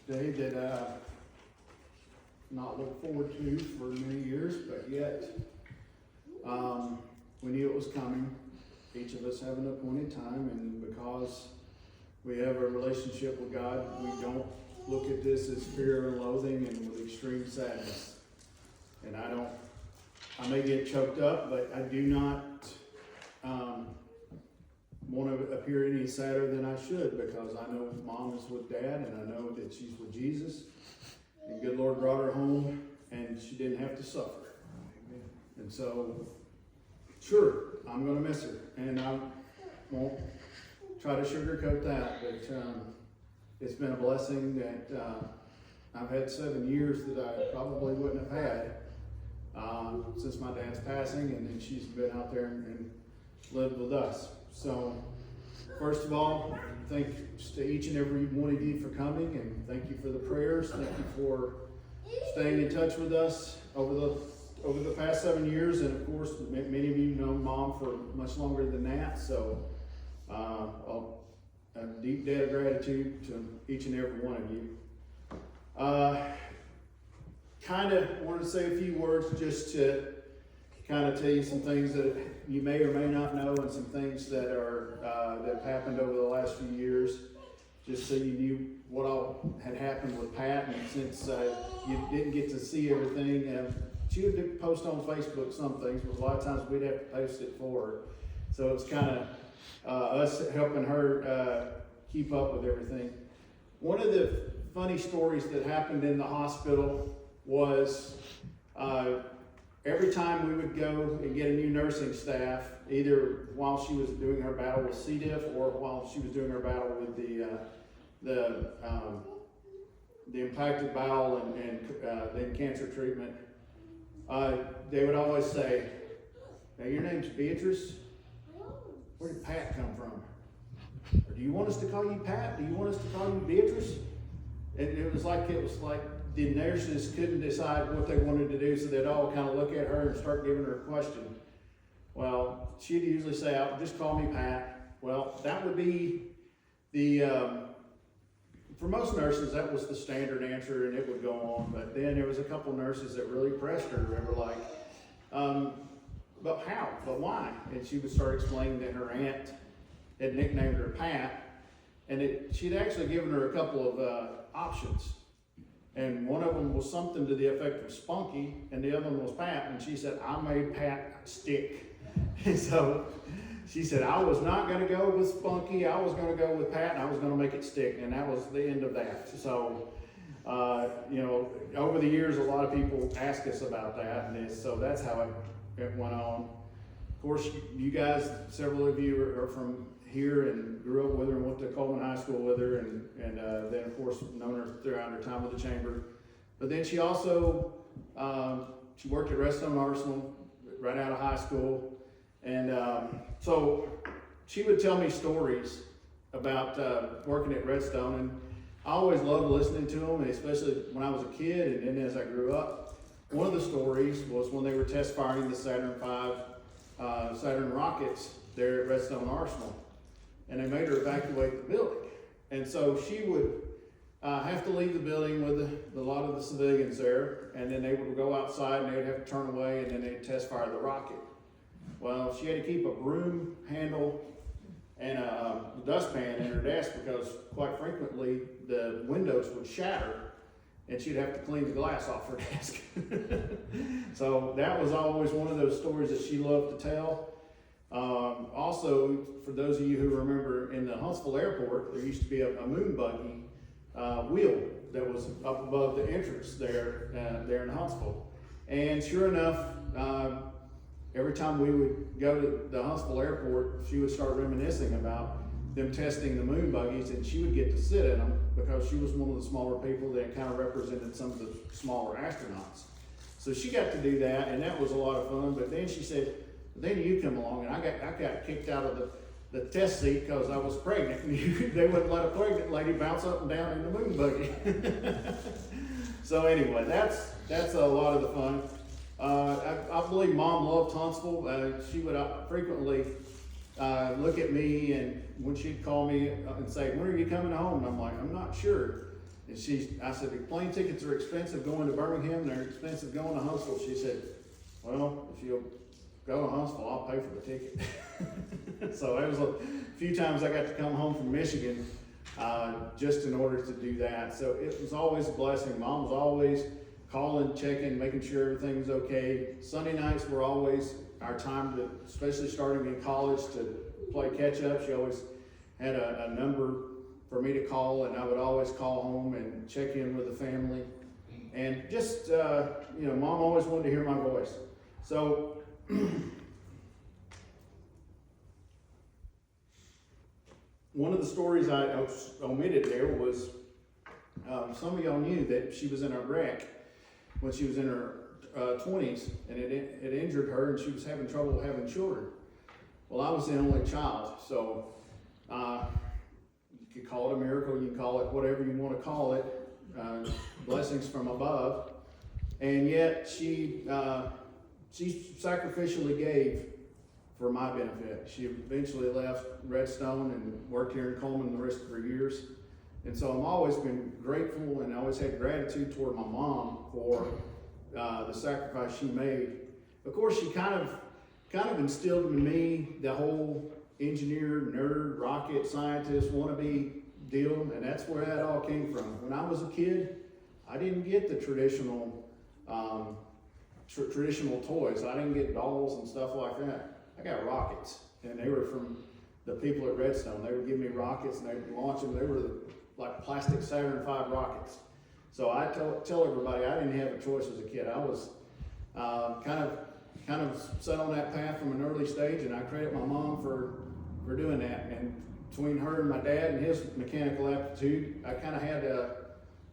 day that not looked forward to for many years, but yet we knew it was coming. Each of us have an appointed time, and because we have a relationship with God, we don't look at this as fear and loathing and with extreme sadness. And I may get choked up, but I do not want to appear any sadder than I should, because I know Mom is with Dad, and I know that she's with Jesus. And good Lord brought her home, and she didn't have to suffer. Amen. And so, sure, I'm going to miss her, and I won't try to sugarcoat that, but it's been a blessing that I've had 7 years that I probably wouldn't have had since my dad's passing, and then she's been out there and lived with us. So, first of all, thanks to each and every one of you for coming, and thank you for the prayers. Thank you for staying in touch with us over the past 7 years, and of course, many of you know Mom for much longer than that. So, a deep debt of gratitude to each and every one of you. Kind of wanted to say a few words just to kind of tell you some things that you may or may not know, and some things that that have happened over the last few years, just so you knew what all had happened with Pat. And since you didn't get to see everything, she would post on Facebook some things, but a lot of times we'd have to post it for her. So it's kind of us helping her keep up with everything. One of the funny stories that happened in the hospital was every time we would go and get a new nursing staff, either while she was doing her battle with C. diff or while she was doing her battle with the impacted bowel and then cancer treatment, they would always say, "Now your name's Beatrice. Where did Pat come from? Or do you want us to call you Pat? Do you want us to call you Beatrice?" And it was like the nurses couldn't decide what they wanted to do, so they'd all kind of look at her and start giving her a question. Well, she'd usually say, "Oh, just call me Pat." Well, that would be for most nurses, that was the standard answer, and it would go on. But then there was a couple nurses that really pressed her. They were like, "But how? But why?" And she would start explaining that her aunt had nicknamed her Pat, and she'd actually given her a couple of options. And one of them was something to the effect of Spunky, and the other one was Pat. And she said, "I made Pat stick." And so she said, "I was not going to go with Spunky. I was going to go with Pat, and I was going to make it stick." And that was the end of that. So, over the years, a lot of people ask us about that. And so that's how it went on. Of course, you guys, several of you are from here and grew up with her and went to Coleman High School with her, and then of course known her throughout her time with the chamber. But then she also she worked at Redstone Arsenal right out of high school, and so she would tell me stories about working at Redstone, and I always loved listening to them, especially when I was a kid and then as I grew up. One of the stories was when they were test firing the Saturn V Saturn rockets there at Redstone Arsenal, and they made her evacuate the building. And so she would have to leave the building with a lot of the civilians there, and then they would go outside and they would have to turn away, and then they'd test fire the rocket. Well, she had to keep a broom handle and a dustpan in her desk, because quite frequently the windows would shatter and she'd have to clean the glass off her desk. So that was always one of those stories that she loved to tell. Also, for those of you who remember, in the Huntsville airport, there used to be a moon buggy wheel that was up above the entrance there in Huntsville. And sure enough, every time we would go to the Huntsville airport, she would start reminiscing about them testing the moon buggies, and she would get to sit in them because she was one of the smaller people that kind of represented some of the smaller astronauts. So she got to do that, and that was a lot of fun. But then she said, "Then you come along," and I got kicked out of the test seat because I was pregnant. They wouldn't let a pregnant lady bounce up and down in the moon buggy. So anyway, that's a lot of the fun. I believe Mom loved Huntsville. She would frequently look at me, and when she'd call me and say, "When are you coming home?" And I'm like, "I'm not sure." And I said, the plane tickets are expensive going to Birmingham, they're expensive going to Huntsville. She said, well, if you'll go to Huntsville, I'll pay for the ticket. So it was a few times I got to come home from Michigan, just in order to do that. So it was always a blessing. Mom was always calling, checking, making sure everything was okay. Sunday nights were always our time to, especially starting in college, to play catch up. She always had a number for me to call, and I would always call home and check in with the family. And just, Mom always wanted to hear my voice. So, one of the stories I omitted there was, some of y'all knew that she was in a wreck when she was in her 20s, and it injured her, and she was having trouble having children. Well, I was the only child, so you could call it a miracle, you can call it whatever you want to call it, blessings from above. And yet she sacrificially gave for my benefit. She eventually left Redstone and worked here in Coleman the rest of her years. And so I've always been grateful, and I always had gratitude toward my mom for the sacrifice she made. Of course, she kind of instilled in me the whole engineer, nerd, rocket scientist, wannabe deal, and that's where that all came from. When I was a kid, I didn't get the traditional toys. I didn't get dolls and stuff like that. I got rockets, and they were from the people at Redstone. They would give me rockets, and they would launch them. They were like plastic Saturn V rockets. So I tell everybody I didn't have a choice as a kid. I was kind of set on that path from an early stage, and I credit my mom for doing that. And between her and my dad and his mechanical aptitude, I kind of had a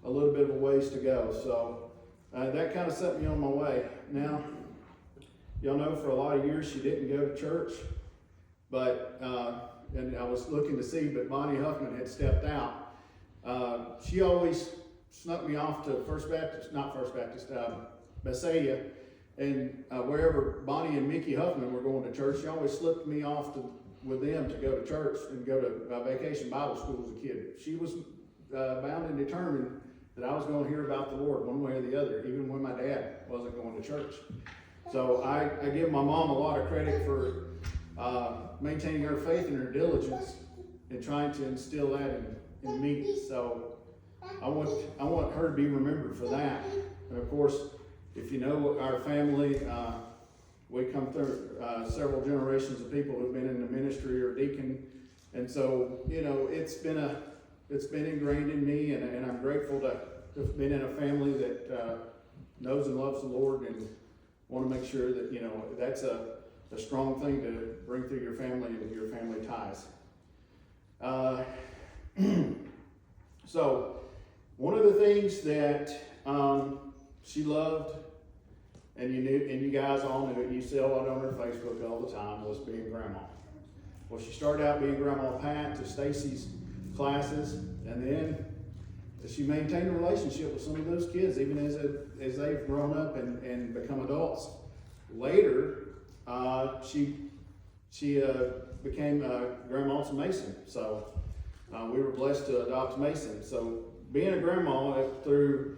little bit of a ways to go. So that kind of set me on my way. Now, y'all know for a lot of years she didn't go to church, but and I was looking to see, but Bonnie Huffman had stepped out. She always snuck me off to Bethsaida, and wherever Bonnie and Mickey Huffman were going to church, she always slipped me off with them to go to church and go to vacation Bible school as a kid. She was bound and determined that I was going to hear about the Lord one way or the other, even when my dad wasn't going to church. So I give my mom a lot of credit for maintaining her faith and her diligence and trying to instill that in me. So I want her to be remembered for that. And of course, if you know our family, we come through several generations of people who've been in the ministry or deacon, and so it's been ingrained in me, and I'm grateful to have been in a family that knows and loves the Lord, and want to make sure that that's a strong thing to bring through your family and your family ties. So one of the things that she loved, and you guys all knew it, you see it on her Facebook all the time, was being grandma. Well, she started out being Grandma Pat to Stacy's classes, and then she maintained a relationship with some of those kids, even as they've grown up and become adults. Later, she became Grandma to Mason, so we were blessed to adopt Mason. So being a grandma through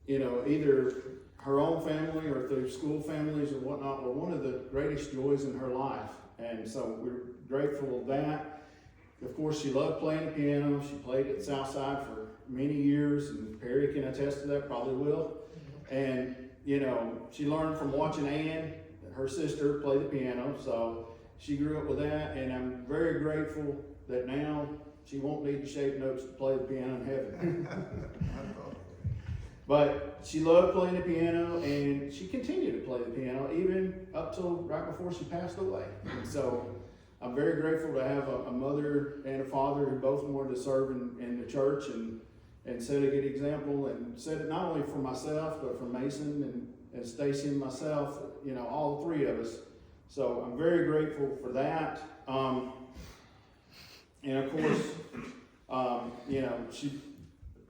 either her own family or through school families or whatnot were one of the greatest joys in her life. And so we're grateful of that. Of course, she loved playing the piano. She played at Southside for many years, and Perry can attest to that, probably will. And, she learned from watching Ann, her sister, play the piano. So she grew up with that, and I'm very grateful that now she won't need to shape notes to play the piano in heaven. But she loved playing the piano, and she continued to play the piano even up till right before she passed away. And so I'm very grateful to have a mother and a father who both wanted to serve in the church and set a good example, and set it not only for myself, but for Mason and Stacy and myself, all three of us. So I'm very grateful for that. And of course,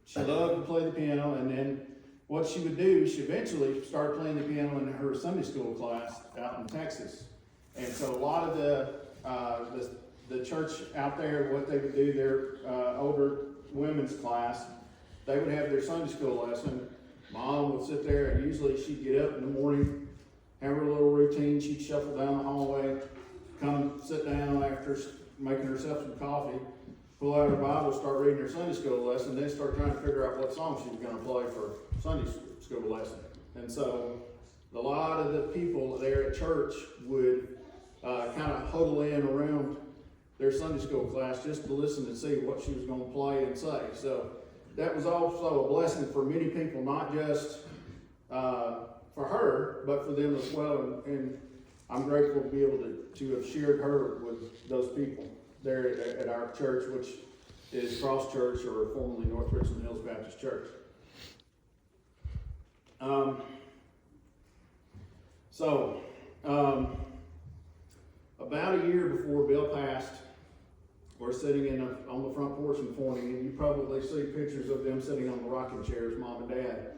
she loved to play the piano, and then what she would do, she eventually started playing the piano in her Sunday school class out in Texas. And so a lot of the church out there, what they would do, their older women's class, they would have their Sunday school lesson. Mom would sit there, and usually she'd get up in the morning, have her little routine. She'd shuffle down the hallway, come sit down after making herself some coffee, pull out her Bible, start reading her Sunday school lesson, then start trying to figure out what song she was going to play for Sunday school lesson. And so a lot of the people there at church would kind of huddle in around their Sunday school class just to listen and see what she was going to play and say. So that was also a blessing for many people, not just for her, but for them as well. And I'm grateful to be able to have shared her with those people there at our church, which is Cross Church, or formerly North Richland Hills Baptist Church. About a year before Bill passed, we're sitting on the front porch in Forney, and you probably see pictures of them sitting on the rocking chairs, Mom and Dad.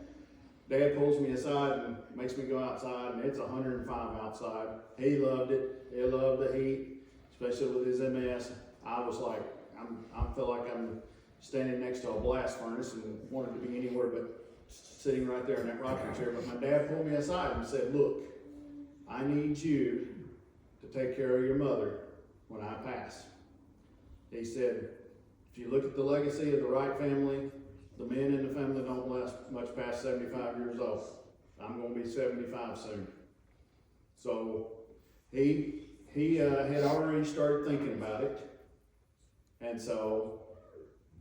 Dad pulls me aside and makes me go outside, and it's 105 outside. He loved it. He loved the heat, especially with his MS. I was like, I feel like I'm standing next to a blast furnace and wanted to be anywhere but sitting right there in that rocking chair. But my dad pulled me aside and said, look, I need you to take care of your mother when I pass. He said, if you look at the legacy of the Wright family, the men in the family don't last much past 75 years old. I'm going to be 75 soon. So he had already started thinking about it. And so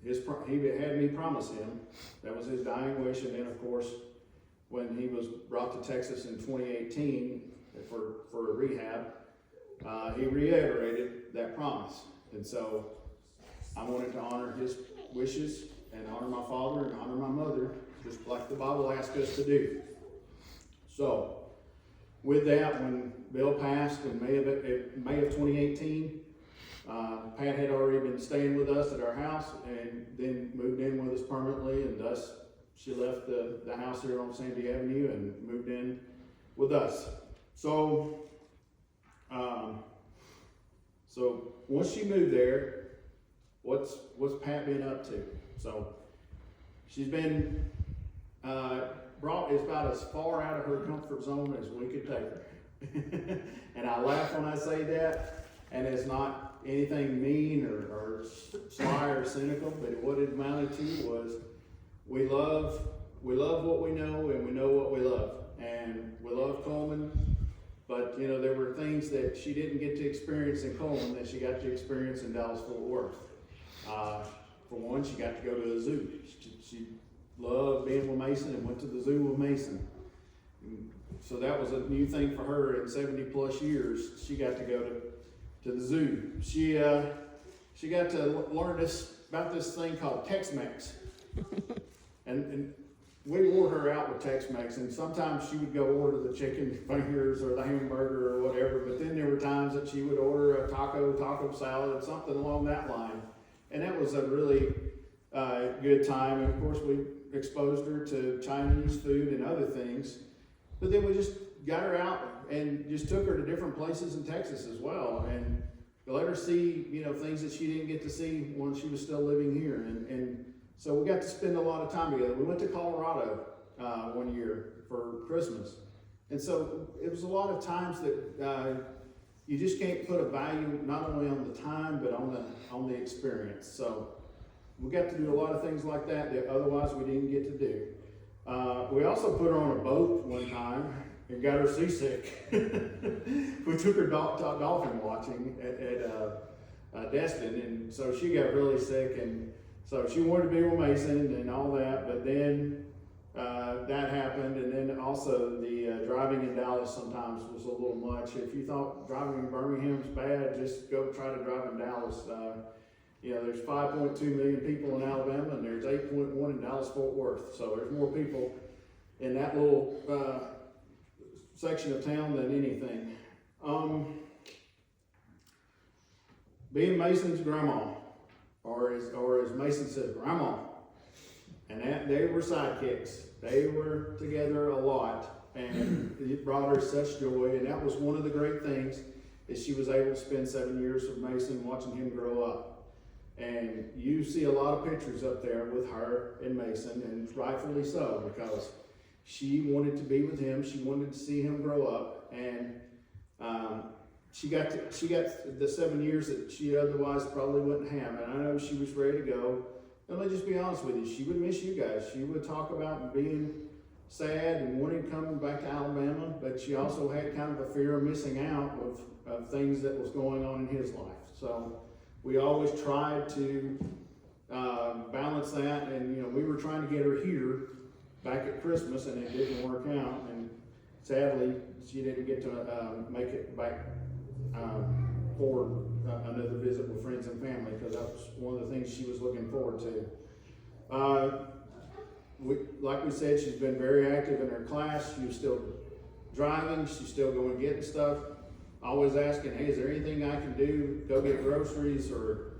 he had me promise him, that was his dying wish. And then of course, when he was brought to Texas in 2018 for a rehab, he reiterated that promise. And so I wanted to honor his wishes and honor my father and honor my mother, just like the Bible asks us to do. So with that, when Bill passed in May of 2018, Pat had already been staying with us at our house and then moved in with us permanently, and thus she left the house here on Sandy Avenue and moved in with us. So once she moved there, what's Pat been up to? So she's been brought about as far out of her comfort zone as we could take her. And I laugh when I say that, and it's not anything mean or sly or cynical, but what it amounted to was we love what we know, and we know what we love. And we love Coleman, but you know, there were things that she didn't get to experience in Coleman that she got to experience in Dallas-Fort Worth. For one, she got to go to the zoo. She loved being with Mason and went to the zoo with Mason. So that was a new thing for her in 70 plus years. She got to go to the zoo. She got to learn about this thing called Tex-Mex. and we wore her out with Tex-Mex, and sometimes she would go order the chicken fingers or the hamburger or whatever, but then there were times that she would order a taco salad, something along that line. And that was a really good time. And of course, we exposed her to Chinese food and other things. But then we just got her out and just took her to different places in Texas as well, and let her see, you know, things that she didn't get to see when she was still living here. And so we got to spend a lot of time together. We went to Colorado one year for Christmas. And so it was a lot of times that you just can't put a value not only on the time, but on the experience. So we got to do a lot of things like that otherwise we didn't get to do. We also put her on a boat one time and got her seasick. We took her dolphin watching at Destin, and so she got really sick, and so she wanted to be with Mason and all that, but then that happened, and then also the driving in Dallas sometimes was a little much. If you thought driving in Birmingham's bad, just go try to drive in Dallas. You know, there's 5.2 million people in Alabama, and there's 8.1 in Dallas-Fort Worth. So there's more people in that little section of town than anything. Being Mason's grandma, or as Mason said, grandma, and they were sidekicks. They were together a lot, and it brought her such joy. And that was one of the great things, is she was able to spend 7 years with Mason, watching him grow up. And you see a lot of pictures up there with her and Mason, and rightfully so, because she wanted to be with him. She wanted to see him grow up, and she got the 7 years that she otherwise probably wouldn't have. And I know she was ready to go. And let's just be honest with you, she would miss you guys. She would talk about being sad and wanting to come back to Alabama, but she also had kind of a fear of missing out of things that was going on in his life. So we always tried to balance that, and we were trying to get her here back at Christmas, and it didn't work out. And sadly, she didn't get to make it back for another visit with friends and family, because that was one of the things she was looking forward to. Like we said, she's been very active in her class. She was still driving. She's still going getting stuff. Always asking, hey, is there anything I can do? Go get groceries or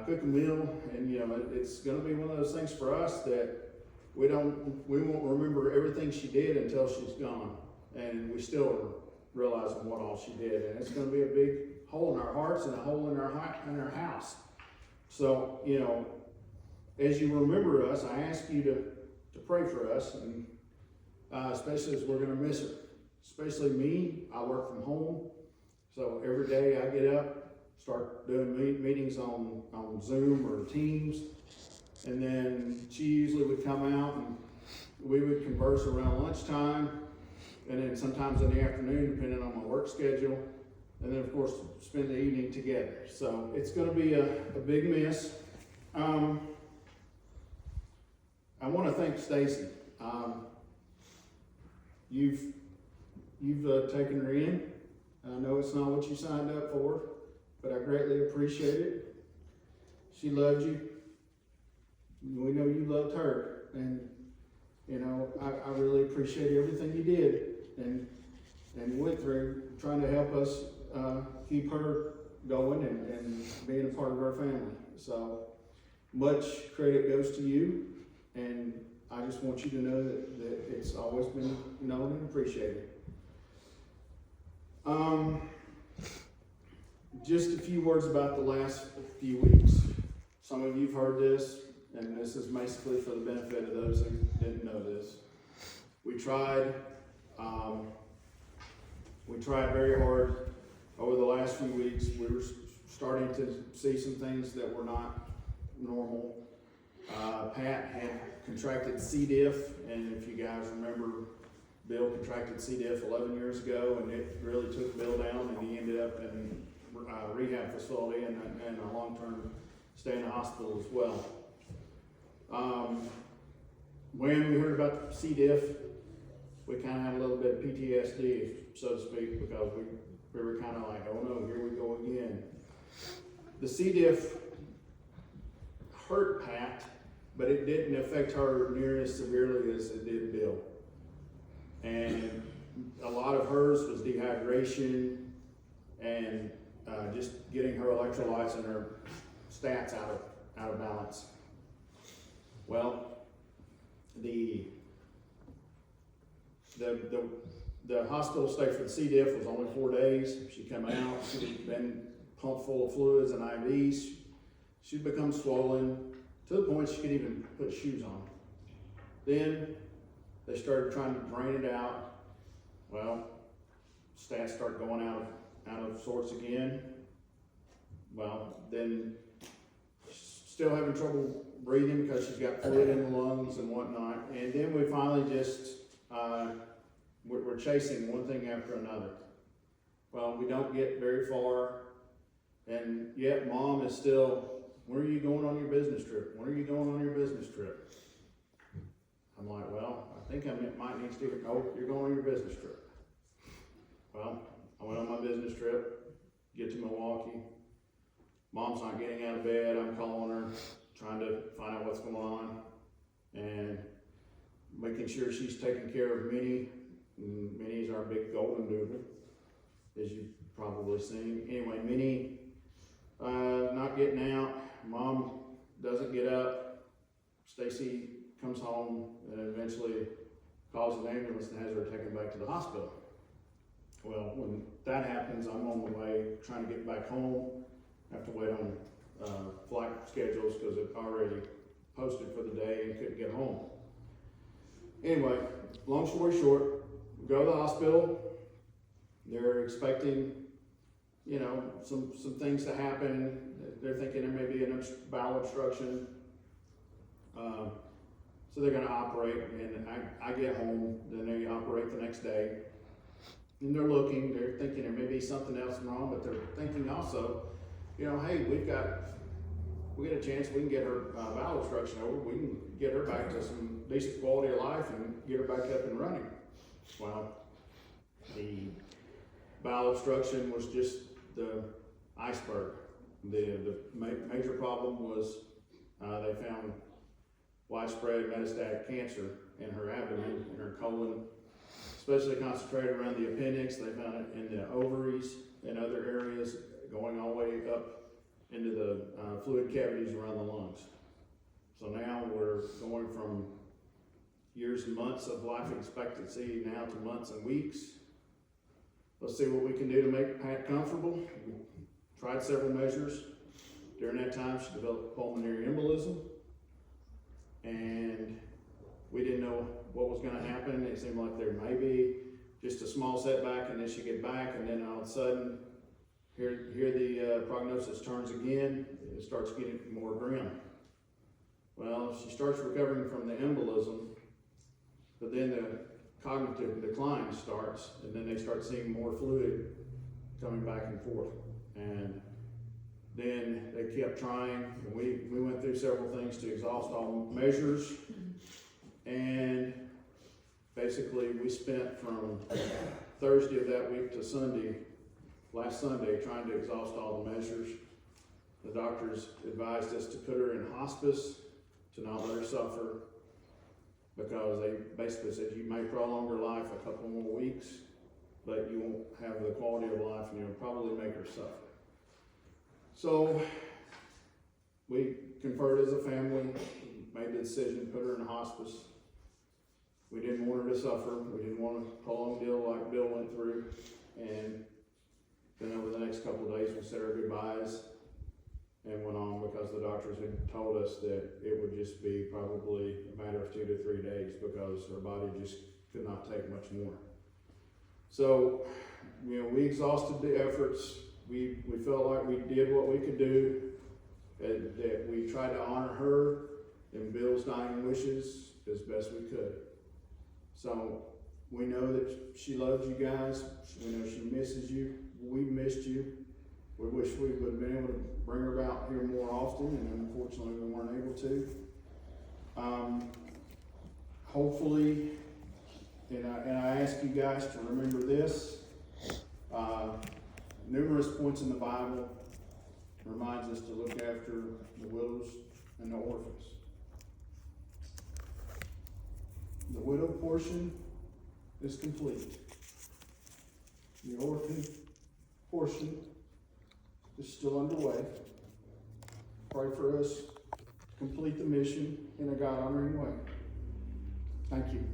cook a meal. And it's going to be one of those things for us that we won't remember everything she did until she's gone, and we still are realizing what all she did. And it's going to be a big hole in our hearts and a hole in our house. So as you remember us, I ask you to pray for us, and especially as we're going to miss her. Especially me, I work from home, so every day I get up, start doing meetings on Zoom or Teams, and then she usually would come out and we would converse around lunchtime, and then sometimes in the afternoon, depending on my work schedule, and then of course spend the evening together. So it's going to be a big miss. I want to thank Stacy. You've taken her in. I know it's not what you signed up for, but I greatly appreciate it. She loved you. We know you loved her, and I really appreciate everything you did and went through trying to help us keep her going and being a part of our family. So much credit goes to you, and I just want you to know that it's always been known and appreciated. Just a few words about the last few weeks. Some of you've heard this, and this is basically for the benefit of those who didn't know this. We tried very hard over the last few weeks. We were starting to see some things that were not normal. Pat had contracted C. diff, and if you guys remember, Bill contracted C. diff 11 years ago, and it really took Bill down, and he ended up in a rehab facility and a long-term stay in the hospital as well. When we heard about C. diff, we kind of had a little bit of PTSD, so to speak, because we were kind of like, oh no, here we go again. The C. diff hurt Pat, but it didn't affect her near as severely as it did Bill. And a lot of hers was dehydration and just getting her electrolytes and her stats out of balance. Well, the hospital stay for the C. diff was only 4 days. She come out, she'd been pumped full of fluids and IVs. She'd become swollen to the point she could even put shoes on. Then they started trying to drain it out. Well, stats start going out of sorts again. Well, then still having trouble breathing because she's got fluid in the lungs and whatnot. And then we finally just, we're chasing one thing after another. Well, we don't get very far, and yet Mom is still, when are you going on your business trip? When are you going on your business trip? I'm like, well, I think I might need to do it. Oh, you're going on your business trip. Well, I went on my business trip, get to Milwaukee. Mom's not getting out of bed. I'm calling her, trying to find out what's going on, and making sure she's taking care of Minnie. Minnie's our big golden doodle, as you've probably seen. Anyway, Minnie not getting out. Mom doesn't get up. Stacy comes home and eventually calls an ambulance and has her taken back to the hospital. Well, when that happens, I'm on the way trying to get back home. I have to wait on flight schedules because it already posted for the day and couldn't get home. Anyway, long story short, we go to the hospital. They're expecting, you know, some things to happen. They're thinking there may be a bowel obstruction. So they're gonna operate, and I get home, then they operate the next day. And they're thinking there may be something else wrong, but they're thinking also, you know, hey, we get a chance, we can get her bowel obstruction over, we can get her back to some decent quality of life and get her back up and running. Well, the bowel obstruction was just the iceberg. The major problem was they found widespread metastatic cancer in her abdomen, in her colon, especially concentrated around the appendix. They found it in the ovaries and other areas, going all the way up into the fluid cavities around the lungs. So now we're going from years and months of life expectancy now to months and weeks. Let's see what we can do to make Pat comfortable. We tried several measures. During that time, she developed pulmonary embolism, and we didn't know what was going to happen. It seemed like there may be just a small setback, and then she'd get back, and then all of a sudden, here the prognosis turns again. It starts getting more grim. Well, she starts recovering from the embolism, but then the cognitive decline starts, and then they start seeing more fluid coming back and forth. And then they kept trying, and we went through several things to exhaust all measures. And basically we spent from Thursday of that week to last Sunday, trying to exhaust all the measures. The doctors advised us to put her in hospice, to not let her suffer, because they basically said you may prolong her life a couple more weeks, but you won't have the quality of life, and you'll probably make her suffer. So we conferred as a family, made the decision to put her in hospice. We didn't want her to suffer. We didn't want a prolonged deal like Bill went through. And then over the next couple of days, we said our goodbyes and went on, because the doctors had told us that it would just be probably a matter of 2 to 3 days, because her body just could not take much more. So, you know, we exhausted the efforts. We felt like we did what we could do, that we tried to honor her and Bill's dying wishes as best we could. So we know that she loves you guys. We know she misses you. We missed you. We wish we would have been able to bring her out here more often, and unfortunately we weren't able to. Hopefully, and I ask you guys to remember this, numerous points in the Bible reminds us to look after the widows and the orphans. The widow portion is complete. The orphan portion is still underway. Pray for us to complete the mission in a God-honoring way. Thank you.